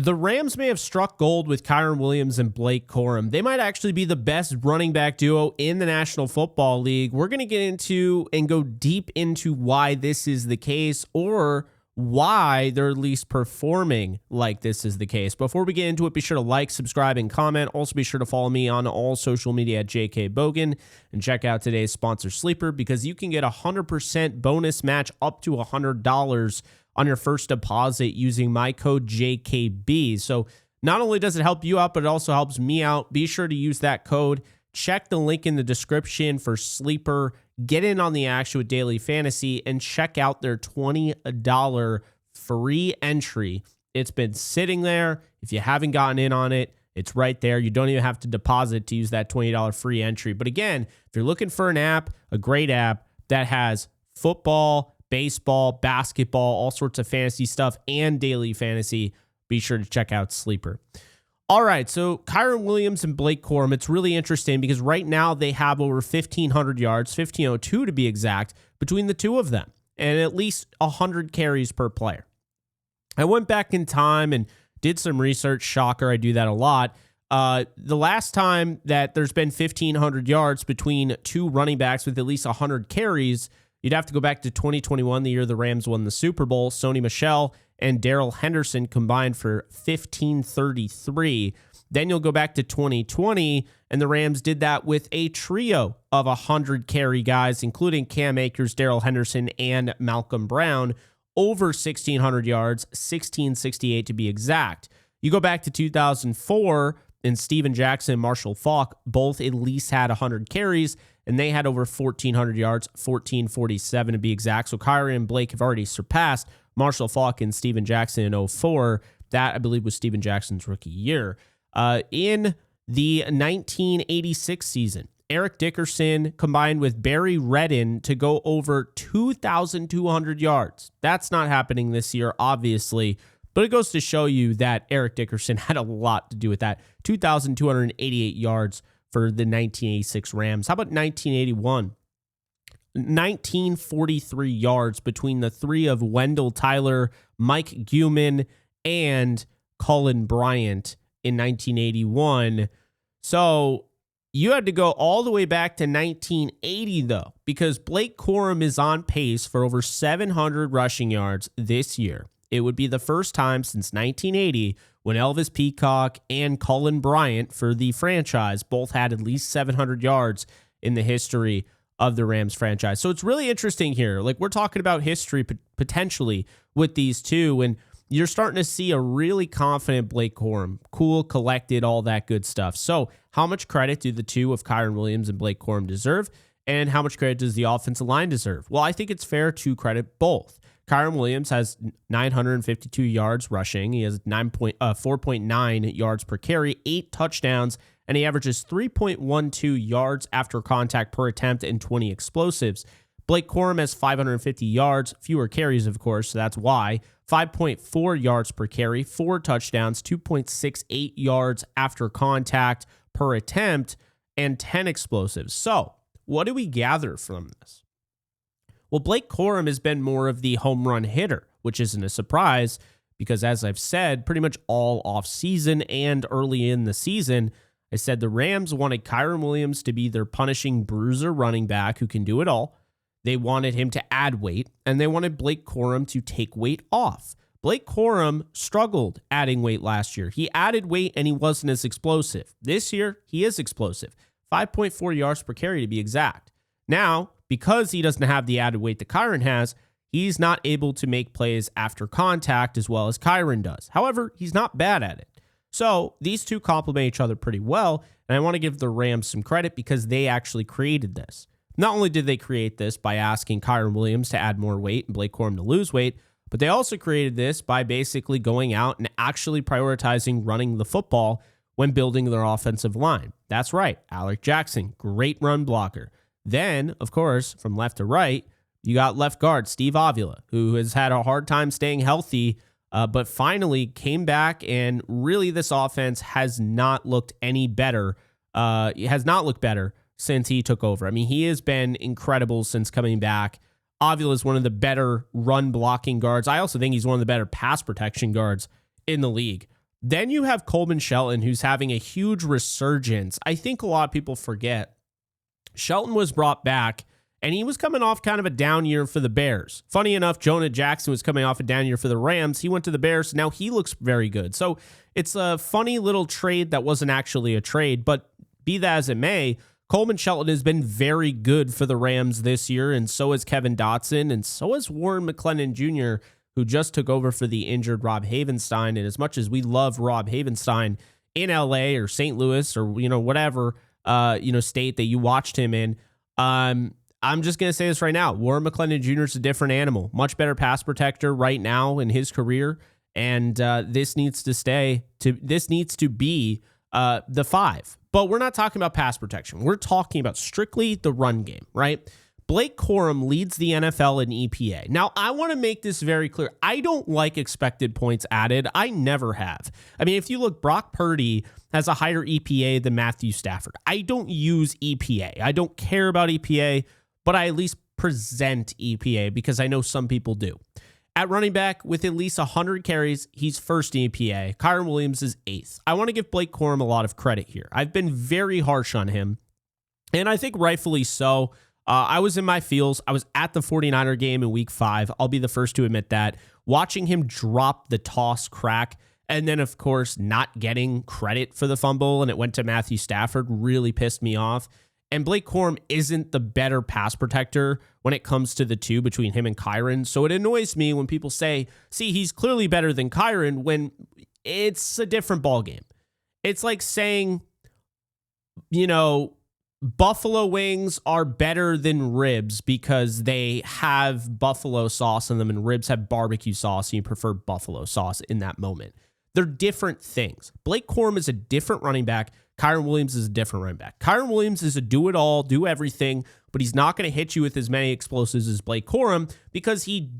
The Rams may have struck gold with Kyren Williams and Blake Corum. They might actually be the best running back duo in the National Football League. We're going to get into and go deep into why this is the case, or why they're at least performing like this is the case. Before we get into it, be sure to like, subscribe, and comment. Also, be sure to follow me on all social media at JKBogan and check out today's sponsor, Sleeper, because you can get a 100% bonus match up to $100 on your first deposit using my code JKB. So not only does it help you out, but it also helps me out. Be sure to use that code. Check the link in the description for Sleeper. Get in on the action with Daily Fantasy and check out their $20 free entry. It's been sitting there. If you haven't gotten in on it, it's right there. You don't even have to deposit to use that $20 free entry. But again, if you're looking for an app, a great app that has football, baseball, basketball, all sorts of fantasy stuff, and daily fantasy, be sure to check out Sleeper. All right, so Kyren Williams and Blake Corum, it's really interesting because right now they have over 1,500 yards, 1,502 to be exact, between the two of them, and at least 100 carries per player. I went back in time and did some research. Shocker, I do that a lot. The last time that there's been 1,500 yards between two running backs with at least 100 carries, you'd have to go back to 2021, the year the Rams won the Super Bowl. Sony Michel and Darrell Henderson combined for 1,533. Then you'll go back to 2020, and the Rams did that with a trio of 100 carry guys, including Cam Akers, Darrell Henderson, and Malcolm Brown, over 1,600 yards, 1,668 to be exact. You go back to 2004, and Steven Jackson and Marshall Faulk both at least had 100 carries, and they had over 1,400 yards, 1,447 to be exact. So Kyren and Blake have already surpassed Marshall Faulk and Steven Jackson in 2004. That, I believe, was Steven Jackson's rookie year. In the 1986 season, Eric Dickerson combined with Barry Redden to go over 2,200 yards. That's not happening this year, obviously, but it goes to show you that Eric Dickerson had a lot to do with that. 2,288 yards for the 1986 Rams. How about 1981? 1,943 yards between the three of Wendell Tyler, Mike Guman, and Cullen Bryant in 1981. So you had to go all the way back to 1980, though, because Blake Corum is on pace for over 700 rushing yards this year. It would be the first time since 1980 when Elvis Peacock and Cullen Bryant for the franchise both had at least 700 yards in the history of the Rams franchise. So it's really interesting here. Like, we're talking about history potentially with these two, and you're starting to see a really confident Blake Corum, cool, collected, all that good stuff. So how much credit do the two of Kyren Williams and Blake Corum deserve, and how much credit does the offensive line deserve? Well, I think it's fair to credit both. Kyren Williams has 952 yards rushing. He has 4.9 yards per carry, 8 touchdowns, and he averages 3.12 yards after contact per attempt and 20 explosives. Blake Corum has 550 yards, fewer carries, of course, so that's why. 5.4 yards per carry, 4 touchdowns, 2.68 yards after contact per attempt, and 10 explosives. So, what do we gather from this? Well, Blake Corum has been more of the home run hitter, which isn't a surprise because, as I've said, pretty much all offseason and early in the season, I said the Rams wanted Kyren Williams to be their punishing bruiser running back who can do it all. They wanted him to add weight, and they wanted Blake Corum to take weight off. Blake Corum struggled adding weight last year. He added weight, and he wasn't as explosive. This year, he is explosive. 5.4 yards per carry to be exact. Now, because he doesn't have the added weight that Kyren has, he's not able to make plays after contact as well as Kyren does. However, he's not bad at it. So these two complement each other pretty well, and I want to give the Rams some credit because they actually created this. Not only did they create this by asking Kyren Williams to add more weight and Blake Corum to lose weight, but they also created this by basically going out and actually prioritizing running the football when building their offensive line. That's right, Alec Jackson, great run blocker. Then, of course, from left to right, you got left guard Steve Avila, who has had a hard time staying healthy, but finally came back, and really this offense has not looked any better. It has not looked better since he took over. I mean, he has been incredible since coming back. Avila is one of the better run blocking guards. I also think he's one of the better pass protection guards in the league. Then you have Coleman Shelton, who's having a huge resurgence. I think a lot of people forget Shelton was brought back, and he was coming off kind of a down year for the Bears. Funny enough, Jonah Jackson was coming off a down year for the Rams. He went to the Bears. Now he looks very good. So it's a funny little trade that wasn't actually a trade, but be that as it may, Coleman Shelton has been very good for the Rams this year, and so has Kevin Dotson, and so has Warren McClendon Jr., who just took over for the injured Rob Havenstein. And as much as we love Rob Havenstein in LA or St. Louis or, whatever, state that you watched him in, I'm just going to say this right now. Warren McClendon Jr. is a different animal, much better pass protector right now in his career. And this needs to be the 5. But we're not talking about pass protection. We're talking about strictly the run game, right? Blake Corum leads the NFL in EPA. Now, I want to make this very clear. I don't like expected points added. I never have. I mean, if you look, Brock Purdy has a higher EPA than Matthew Stafford. I don't use EPA. I don't care about EPA, but I at least present EPA because I know some people do. At running back, with at least 100 carries, he's first in EPA. Kyren Williams is 8th. I want to give Blake Corum a lot of credit here. I've been very harsh on him, and I think rightfully so. I was in my feels. I was at the 49er game in week 5. I'll be the first to admit that. Watching him drop the toss crack and then, of course, not getting credit for the fumble and it went to Matthew Stafford really pissed me off. And Blake Corum isn't the better pass protector when it comes to the two between him and Kyren. So it annoys me when people say, see, he's clearly better than Kyren when it's a different ballgame. It's like saying, buffalo wings are better than ribs because they have buffalo sauce in them and ribs have barbecue sauce and you prefer buffalo sauce in that moment. They're different things. Blake Corum is a different running back. Kyren Williams is a different running back. Kyren Williams is a do-it-all, do everything, but he's not going to hit you with as many explosives as Blake Corum because he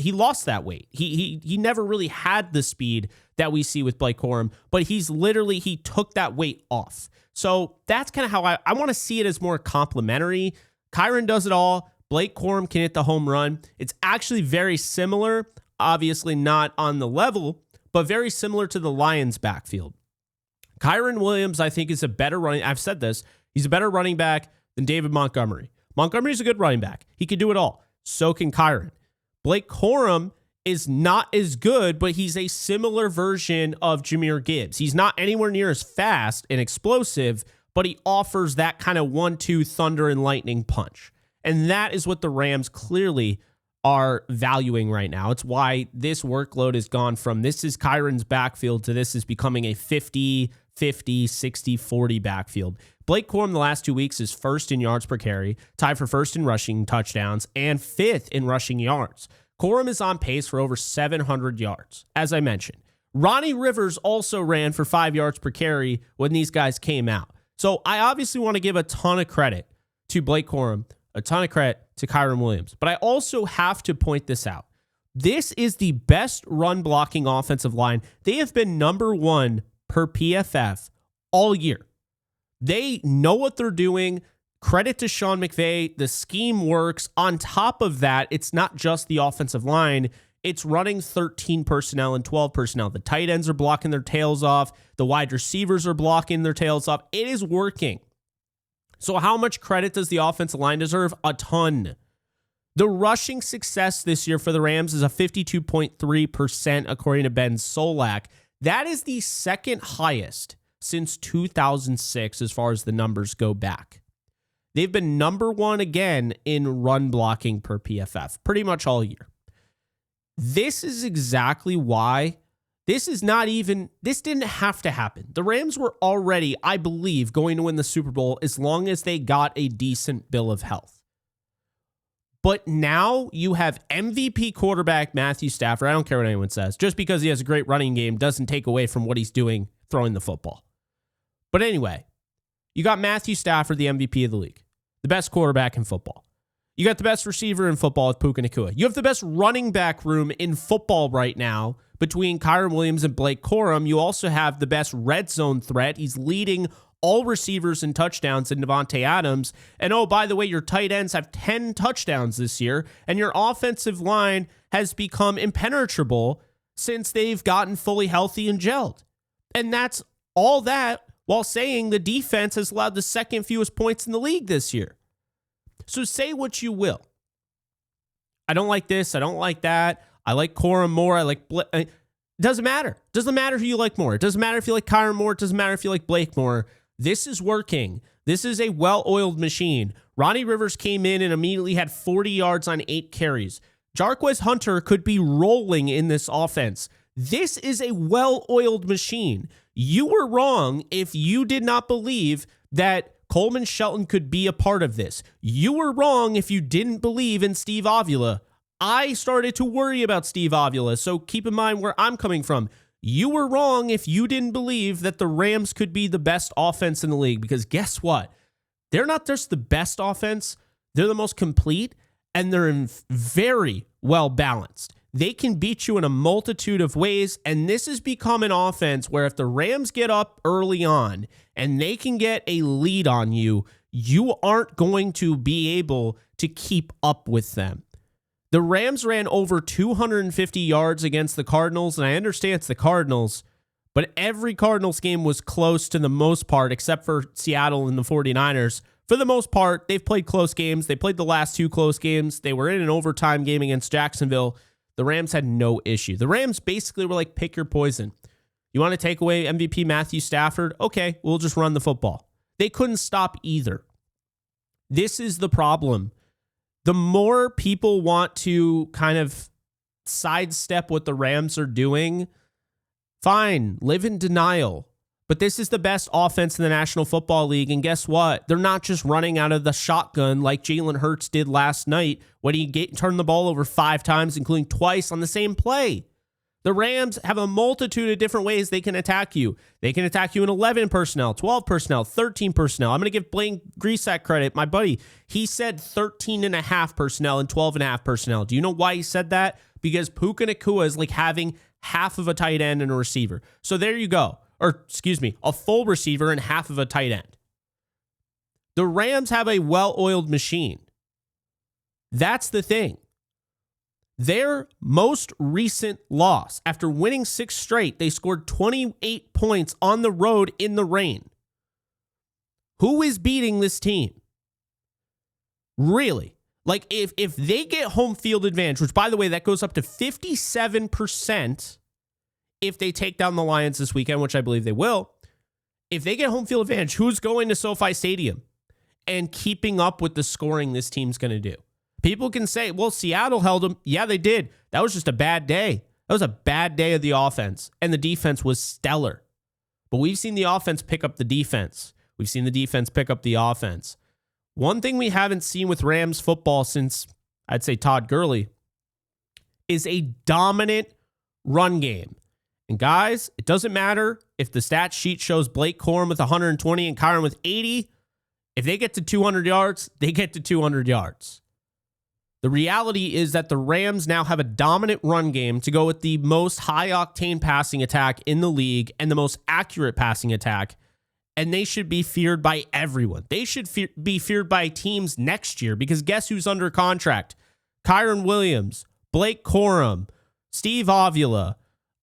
lost that weight. He never really had the speed that we see with Blake Corum, but he took that weight off. So that's kind of how I want to see it as more complimentary. Kyren does it all. Blake Corum can hit the home run. It's actually very similar, obviously not on the level, but very similar to the Lions backfield. Kyren Williams, I think, is a better I've said this. He's a better running back than David Montgomery. Montgomery's a good running back. He can do it all. So can Kyren. Blake Corum is not as good, but he's a similar version of Jahmyr Gibbs. He's not anywhere near as fast and explosive, but he offers that kind of 1-2 thunder and lightning punch. And that is what the Rams clearly are valuing right now. It's why this workload has gone from this is Kyren's backfield to this is becoming a 50, 60, 40 backfield. Blake Corum the last 2 weeks is first in yards per carry, tied for first in rushing touchdowns, and 5th in rushing yards. Corum is on pace for over 700 yards, as I mentioned. Ronnie Rivers also ran for 5 yards per carry when these guys came out. So I obviously want to give a ton of credit to Blake Corum, a ton of credit to Kyren Williams. But I also have to point this out. This is the best run blocking offensive line. They have been number 1 per PFF all year. They know what they're doing. Credit to Sean McVay. The scheme works. On top of that, it's not just the offensive line. It's running 13 personnel and 12 personnel. The tight ends are blocking their tails off. The wide receivers are blocking their tails off. It is working. So how much credit does the offensive line deserve? A ton. The rushing success this year for the Rams is a 52.3% according to Ben Solak. That is the second highest since 2006 as far as the numbers go back. They've been number 1 again in run blocking per PFF pretty much all year. This is exactly why this didn't have to happen. The Rams were already, I believe, going to win the Super Bowl as long as they got a decent bill of health. But now you have MVP quarterback Matthew Stafford. I don't care what anyone says. Just because he has a great running game doesn't take away from what he's doing throwing the football. But anyway, you got Matthew Stafford, the MVP of the league, the best quarterback in football. You got the best receiver in football with Puka Nacua. You have the best running back room in football right now between Kyren Williams and Blake Corum. You also have the best red zone threat. He's leading all receivers in touchdowns in Devontae Adams. And oh, by the way, your tight ends have 10 touchdowns this year, and your offensive line has become impenetrable since they've gotten fully healthy and gelled. And that's all that while saying the defense has allowed the second fewest points in the league this year. So say what you will. I don't like this. I don't like that. I like Corum more. I like it doesn't matter. Doesn't matter who you like more. It doesn't matter if you like Kyron more. It doesn't matter if you like Blake more. This is working. This is a well-oiled machine. Ronnie Rivers came in and immediately had 40 yards on 8 carries. Jarquez Hunter could be rolling in this offense. This is a well-oiled machine. You were wrong if you did not believe that Coleman Shelton could be a part of this. You were wrong if you didn't believe in Steve Avila. I started to worry about Steve Avila, so keep in mind where I'm coming from. You were wrong if you didn't believe that the Rams could be the best offense in the league, because guess what? They're not just the best offense, they're the most complete, and they're very well balanced. They can beat you in a multitude of ways, and this has become an offense where if the Rams get up early on and they can get a lead on you, you aren't going to be able to keep up with them. The Rams ran over 250 yards against the Cardinals, and I understand it's the Cardinals, but every Cardinals game was close to the most part, except for Seattle and the 49ers. For the most part, they've played close games. They played the last 2 close games. They were in an overtime game against Jacksonville. The Rams had no issue. The Rams basically were like, pick your poison. You want to take away MVP Matthew Stafford? Okay, we'll just run the football. They couldn't stop either. This is the problem. The more people want to kind of sidestep what the Rams are doing, fine, live in denial. But this is the best offense in the National Football League, and guess what? They're not just running out of the shotgun like Jalen Hurts did last night when he turned the ball over 5 times, including twice on the same play. The Rams have a multitude of different ways they can attack you. They can attack you in 11 personnel, 12 personnel, 13 personnel. I'm going to give Blaine Grisack credit. My buddy, he said 13.5 personnel and 12.5 personnel. Do you know why he said that? Because Puka Nacua is like having half of a tight end and a receiver. So there you go. Or, excuse me, a full receiver and half of a tight end. The Rams have a well-oiled machine. That's the thing. Their most recent loss, after winning 6 straight, they scored 28 points on the road in the rain. Who is beating this team? Really? Like, if they get home field advantage, which, by the way, that goes up to 57%, if they take down the Lions this weekend, which I believe they will, if they get home field advantage, who's going to SoFi Stadium and keeping up with the scoring this team's going to do? People can say, well, Seattle held them. Yeah, they did. That was just a bad day. That was a bad day of the offense, and the defense was stellar. But we've seen the offense pick up the defense. We've seen the defense pick up the offense. One thing we haven't seen with Rams football since, I'd say, Todd Gurley is a dominant run game. And guys, it doesn't matter if the stat sheet shows Blake Corum with 120 and Kyron with 80. If they get to 200 yards, they get to 200 yards. The reality is that the Rams now have a dominant run game to go with the most high-octane passing attack in the league and the most accurate passing attack, and they should be feared by everyone. They should be feared by teams next year, because guess who's under contract? Kyron Williams, Blake Corum, Steve Avila,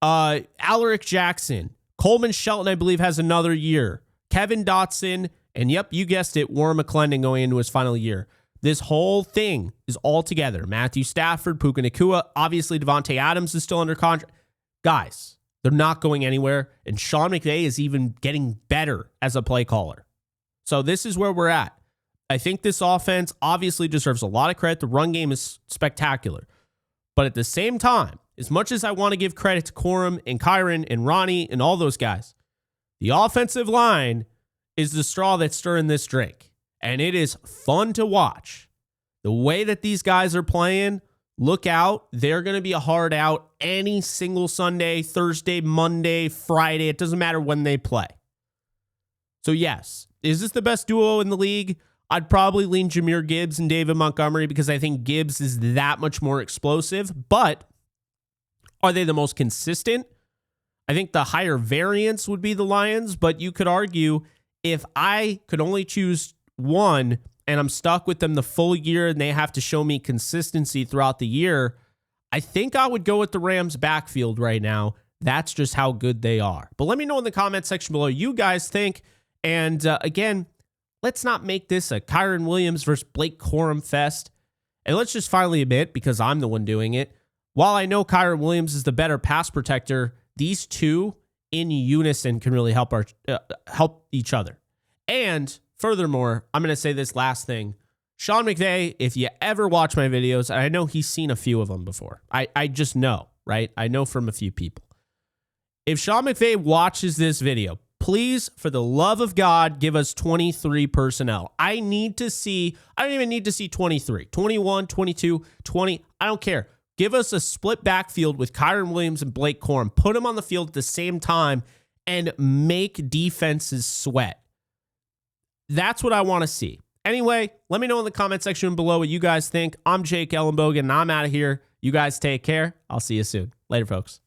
Alaric Jackson, Coleman Shelton, I believe, has another year, Kevin Dotson, and yep, you guessed it, Warren McClendon going into his final year. This whole thing is all together. Matthew Stafford, Puka Nacua, obviously Devontae Adams is still under contract. Guys, they're not going anywhere, and Sean McVay is even getting better as a play caller. So this is where we're at. I think this offense obviously deserves a lot of credit. The run game is spectacular. But at the same time, as much as I want to give credit to Corum and Kyron and Ronnie and all those guys, the offensive line is the straw that's stirring this drink. And it is fun to watch. The way that these guys are playing, look out. They're going to be a hard out any single Sunday, Thursday, Monday, Friday. It doesn't matter when they play. So yes, is this the best duo in the league? I'd probably lean Jahmyr Gibbs and David Montgomery because I think Gibbs is that much more explosive. But are they the most consistent? I think the higher variance would be the Lions, but you could argue if I could only choose one and I'm stuck with them the full year and they have to show me consistency throughout the year, I think I would go with the Rams backfield right now. That's just how good they are. But let me know in the comment section below you guys think. And again, let's not make this a Kyren Williams versus Blake Corum fest. And let's just finally admit, because I'm the one doing it, while I know Kyren Williams is the better pass protector, these two in unison can really help each other. And furthermore, I'm going to say this last thing. Sean McVay, if you ever watch my videos, and I know he's seen a few of them before. I just know, right? I know from a few people. If Sean McVay watches this video, please, for the love of God, give us 23 personnel. I need to see, I don't even need to see 23, 21, 22, 20. I don't care. Give us a split backfield with Kyren Williams and Blake Corum. Put them on the field at the same time and make defenses sweat. That's what I want to see. Anyway, let me know in the comment section below what you guys think. I'm Jake Ellenbogen, and I'm out of here. You guys take care. I'll see you soon. Later, folks.